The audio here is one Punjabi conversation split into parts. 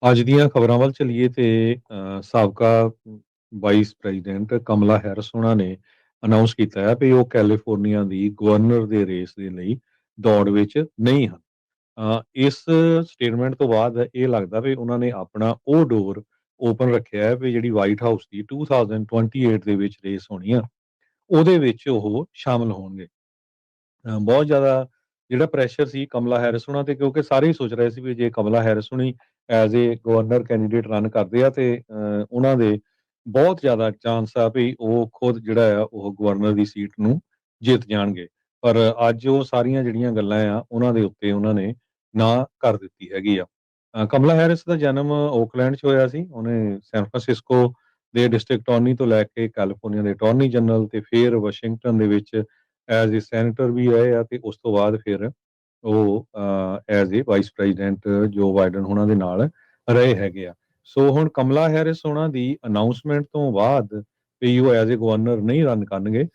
ਅੱਜ ਦੀਆਂ ਖਬਰਾਂ ਵੱਲ ਚੱਲੀਏ ਤੇ ਸਾਬਕਾ ਵਾਈਸ ਪ੍ਰੈਜ਼ੀਡੈਂਟ ਕਮਲਾ ਹੈਰਿਸ ਉਹਨਾਂ ਨੇ ਅਨਾਉਂਸ ਕੀਤਾ ਹੈ ਵੀ ਉਹ ਕੈਲੀਫੋਰਨੀਆ ਦੀ ਗਵਰਨਰ ਦੇ ਰੇਸ ਦੇ ਲਈ ਦੌੜ ਵਿੱਚ ਨਹੀਂ ਹਨ। ਇਸ ਸਟੇਟਮੈਂਟ ਤੋਂ ਬਾਅਦ ਇਹ ਲੱਗਦਾ ਵੀ ਉਹਨਾਂ ਨੇ ਆਪਣਾ ਉਹ ਡੋਰ ਓਪਨ ਰੱਖਿਆ ਹੈ ਵੀ ਜਿਹੜੀ ਵਾਈਟ ਹਾਊਸ ਦੀ 2028 ਦੇ ਵਿੱਚ ਰੇਸ ਹੋਣੀ ਆ ਉਹਦੇ ਵਿੱਚ ਉਹ ਸ਼ਾਮਲ ਹੋਣਗੇ। ਬਹੁਤ ਜ਼ਿਆਦਾ ਜਿਹੜਾ ਪ੍ਰੈਸ਼ਰ ਸੀ ਕਮਲਾ ਹੈਰਿਸ ਹੋਣਾ ਤੇ, ਕਿਉਂਕਿ ਸਾਰੇ ਹੀ ਸੋਚ ਰਹੇ ਸੀ ਵੀ ਜੇ ਕਮਲਾ ਹੈਰਿਸ ਹੋਣੀ as a governor candidate run ਕਰਦੇ ਆ ਤੇ ਉਹਨਾਂ ਦੇ ਬਹੁਤ ਜ਼ਿਆਦਾ ਚਾਂਸ ਆ ਵੀ ਉਹ ਖੁਦ ਜਿਹੜਾ ਆ ਉਹ ਗਵਰਨਰ ਦੀ ਸੀਟ ਨੂੰ ਜਿੱਤ ਜਾਣਗੇ। ਪਰ ਅੱਜ ਉਹ ਸਾਰੀਆਂ ਜਿਹੜੀਆਂ ਗੱਲਾਂ ਆ ਉਹਨਾਂ ਦੇ ਉੱਤੇ ਉਹਨਾਂ ਨੇ ਨਾ ਕਰ ਦਿੱਤੀ ਹੈਗੀ ਆ। ਕਮਲਾ ਹੈਰਿਸ ਦਾ ਜਨਮ ਓਕਲੈਂਡ 'ਚ ਹੋਇਆ ਸੀ। ਉਹਨੇ ਸੈਨ ਫਰਾਂਸਿਸਕੋ ਦੇ ਡਿਸਟ੍ਰਿਕਟ ਅਟਾਰਨੀ ਤੋਂ ਲੈ ਕੇ ਕੈਲੀਫੋਰਨੀਆ ਦੇ ਅਟਾਰਨੀ ਜਨਰਲ ਤੇ ਫਿਰ ਵਾਸ਼ਿੰਗਟਨ ਦੇ ਵਿੱਚ ਐਜ਼ ਏ ਸੈਨੇਟਰ ਵੀ ਰਹੇ ਆ ਤੇ ਉਸ ਤੋਂ ਬਾਅਦ ਫਿਰ ਉਹ ਐਜ਼ ਏ ਵਾਈਸ ਪ੍ਰੈਜ਼ੀਡੈਂਟ ਜੋ ਬਾਈਡਨ ਹੋਣਾ ਦੇ ਨਾਲ ਰਹੇ ਹੈਗੇ ਆ। ਸੋ ਹੁਣ ਕਮਲਾ ਹੈਰਿਸ ਹੋਣਾ ਦੀ ਅਨਾਉਂਸਮੈਂਟ ਤੋਂ ਬਾਅਦ ਵੀ ਉਹ ਐਜ਼ ਏ ਗਵਰਨਰ ਨਹੀਂ ਰਨ ਕਰਨਗੇ।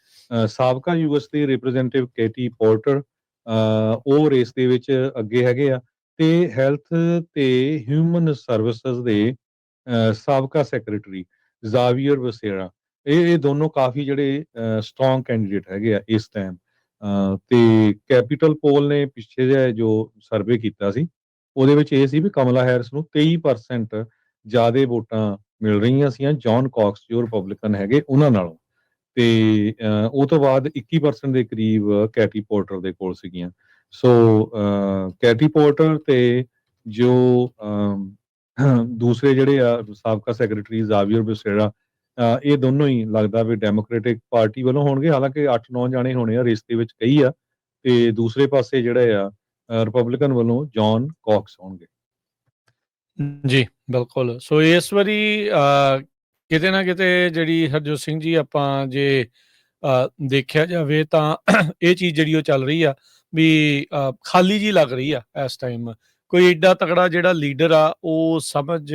ਸਾਬਕਾ ਯੂਐਸ ਦੇ ਰਿਪਰੈਜ਼ੈਂਟੇਟਿਵ ਕੇਟੀ ਪੋਰਟਰ ਉਹ ਰੇਸ ਦੇ ਵਿੱਚ ਅੱਗੇ ਹੈਗੇ ਆ ਤੇ ਹੈਲਥ ਤੇ ਹਿਊਮਨ ਸਰਵਿਸਿਜ਼ ਦੇ ਸਾਬਕਾ ਸੈਕਟਰੀ ਜ਼ਾਵੀਅਰ ਵਸੇਰਾ ਇਹ ਦੋਨੋਂ ਕਾਫੀ ਜਿਹੜੇ ਸਟਰੋਂਗ ਕੈਂਡੀਡੇਟ ਹੈਗੇ ਆ ਇਸ ਟਾਈਮ। ਤੇ ਕੈਪੀਟਲ ਪੋਲ ਨੇ ਪਿੱਛੇ ਜਿਹੇ ਜੋ ਸਰਵੇ ਕੀਤਾ ਸੀ ਉਹਦੇ ਵਿੱਚ ਇਹ ਸੀ ਵੀ ਕਮਲਾ ਹੈਰਿਸ ਨੂੰ 23% ਜ਼ਿਆਦਾ ਵੋਟਾਂ ਮਿਲ ਰਹੀਆਂ ਸੀਆਂ ਜੌਨ ਕਾਕਸ ਜੋ ਰਿਪਬਲਿਕਨ ਹੈਗੇ ਉਹਨਾਂ ਨਾਲੋਂ। ਤੇ ਉਹ ਤੋਂ ਬਾਅਦ 21% ਦੇ ਕਰੀਬ ਕੈਟੀ ਪੋਰਟਰ ਦੇ ਕੋਲ ਸੀਗੀਆਂ। ਸੋ ਕੈਟੀ ਪੋਰਟਰ ਤੇ ਜੋ ਦੂਸਰੇ ਜਿਹੜੇ ਆ ਸਾਬਕਾ ਸੈਕਟਰੀ ਜ਼ਾਵੀਅਰ ਬਸੇਰਾ ਇਹ ਦੋਨੋਂ ਹੀ ਲੱਗਦਾ ਵੀ ਡੈਮੋਕ੍ਰੈਟਿਕ ਪਾਰਟੀ ਵੱਲੋਂ ਹੋਣਗੇ। ਹਾਲਾਂਕਿ 8-9 ਜਾਣੇ ਹੋਣੇ ਆ ਰੇਸ ਦੇ ਵਿੱਚ ਕਈ ਆ ਤੇ ਦੂਸਰੇ ਪਾਸੇ ਜਿਹੜੇ ਆ ਰਿਪਬਲਿਕਨ ਵੱਲੋਂ ਜੌਨ ਕਾਕਸ ਹੋਣਗੇ। ਜੀ ਬਿਲਕੁਲ। ਸੋ ਇਸ ਵਾਰੀ ਕਿਤੇ ਨਾ ਕਿਤੇ ਜਿਹੜੀ ਹਰਜੋਤ ਸਿੰਘ ਜੀ ਆਪਾਂ ਜੇ ਦੇਖਿਆ ਜਾਵੇ ਤਾਂ ਇਹ ਚੀਜ਼ ਜਿਹੜੀ ਉਹ ਚੱਲ ਰਹੀ ਆ ਵੀ ਖਾਲੀ ਜੀ ਲੱਗ ਰਹੀ ਆ ਇਸ ਟਾਈਮ। ਕੋਈ ਏਡਾ ਤਕੜਾ ਜਿਹੜਾ ਲੀਡਰ ਆ ਉਹ ਸਮਝ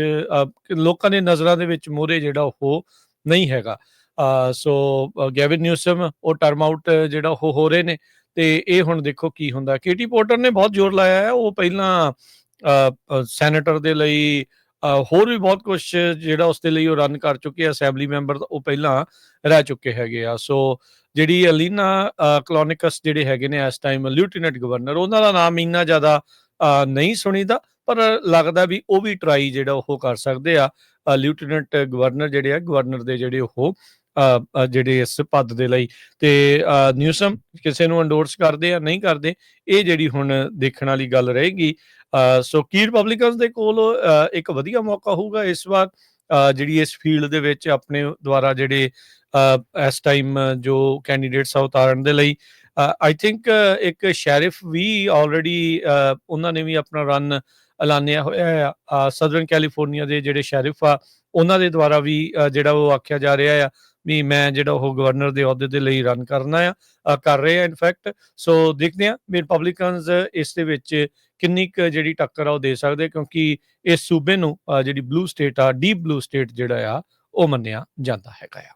ਲੋਕਾਂ ਦੇ ਨਜ਼ਰਾਂ ਦੇ ਵਿੱਚ ਮੋਹਰੇ ਜਿਹੜਾ ਉਹ ਨਹੀਂ ਹੈਗਾ। ਸੋ ਗੈਵਿਨ ਨਿਊਸਮ ਉਹ ਟਰਮ ਆਊਟ ਜਿਹੜਾ ਉਹ ਹੋ ਰਹੇ ਨੇ ਤੇ ਇਹ ਹੁਣ ਦੇਖੋ ਕੀ ਹੁੰਦਾ। ਕੇਟੀ ਪੋਰਟਰ ਨੇ ਬਹੁਤ ਜ਼ੋਰ ਲਾਇਆ ਹੈ। ਉਹ ਪਹਿਲਾਂ ਸੈਨੇਟਰ ਦੇ ਲਈ ਹੋਰ ਵੀ ਬਹੁਤ ਕੁਛ ਜਿਹੜਾ ਉਸਦੇ ਲਈ ਉਹ ਰਨ ਕਰ ਚੁੱਕੇ ਆ। ਅਸੈਂਬਲੀ ਮੈਂਬਰ ਉਹ ਪਹਿਲਾਂ ਰਹਿ ਚੁੱਕੇ ਹੈਗੇ ਆ। ਸੋ ਜਿਹੜੀ ਅਲੀਨਾ ਕਲੋਨਿਕਸ ਜਿਹੜੇ ਹੈਗੇ ਨੇ ਇਸ ਟਾਈਮ ਲਿeutenant ਗਵਰਨਰ, ਉਹਨਾਂ ਦਾ ਨਾਮ ਇੰਨਾ ਜ਼ਿਆਦਾ ਨਹੀਂ ਸੁਣੀਦਾ ਪਰ ਲੱਗਦਾ ਵੀ ਉਹ ਵੀ ਟਰਾਈ ਜਿਹੜਾ ਉਹ ਕਰ ਸਕਦੇ ਆ। ਲਿeutenant ਗਵਰਨਰ ਜਿਹੜੇ ਆ ਗਵਰਨਰ ਦੇ ਜਿਹੜੇ ਉਹ ਜਿਹੜੇ ਇਸ ਪਦ ਦੇ ਲਈ ਤੇ ਨਿਊਸਮ ਕਿਸੇ ਨੂੰ ਅੰਡੋਰਸ ਕਰਦੇ ਆ ਨਹੀਂ ਕਰਦੇ ਇਹ ਜਿਹੜੀ ਹੁਣ ਦੇਖਣ ਵਾਲੀ ਗੱਲ ਰਹੇਗੀ। ਸੋ ਕੀ ਰਿਪਬਲਿਕਨਸ ਦੇ ਕੋਲ ਇੱਕ ਵਧੀਆ ਮੌਕਾ ਹੋਊਗਾ ਇਸ ਵਾਰ ਜਿਹੜੀ ਇਸ ਫੀਲਡ ਦੇ ਵਿੱਚ ਆਪਣੇ ਦੁਆਰਾ ਜਿਹੜੇ ਇਸ ਟਾਈਮ ਜੋ ਕੈਂਡੀਡੇਟਸ ਆ ਉਤਾਰਨ ਦੇ ਲਈ। ਆਈ ਥਿੰਕ ਇੱਕ ਸ਼ੈਰਿਫ ਵੀ ਆਲਰੇਡੀ ਉਹਨਾਂ ਨੇ ਵੀ ਆਪਣਾ ਰਨ ਐਲਾਨਿਆ ਹੋਇਆ ਆ। ਸਦਰਨ ਕੈਲੀਫੋਰਨੀਆ ਦੇ ਜਿਹੜੇ ਸ਼ੈਰਿਫ ਆ ਉਹਨਾਂ ਦੇ ਦੁਆਰਾ ਵੀ ਜਿਹੜਾ ਉਹ ਆਖਿਆ ਜਾ ਰਿਹਾ ਆ ਵੀ ਮੈਂ ਜਿਹੜਾ ਉਹ ਗਵਰਨਰ ਦੇ ਅਹੁਦੇ ਦੇ ਲਈ ਰਨ ਕਰਨਾ ਆ ਕਰ ਰਹੇ ਆ ਇਨਫੈਕਟ। ਸੋ ਦੇਖਦੇ ਆ ਵੀ ਰਿਪਬਲਿਕਨਸ ਇਸ ਦੇ ਵਿੱਚ ਕਿੰਨੀ ਕੁ ਜਿਹੜੀ ਟੱਕਰ ਆ ਉਹ ਦੇ ਸਕਦੇ ਕਿਉਂਕਿ ਇਸ ਸੂਬੇ ਨੂੰ ਜਿਹੜੀ ਬਲੂ ਸਟੇਟ ਆ ਡੀਪ ਬਲੂ ਸਟੇਟ ਜਿਹੜਾ ਆ ਉਹ ਮੰਨਿਆ ਜਾਂਦਾ ਹੈਗਾ ਆ।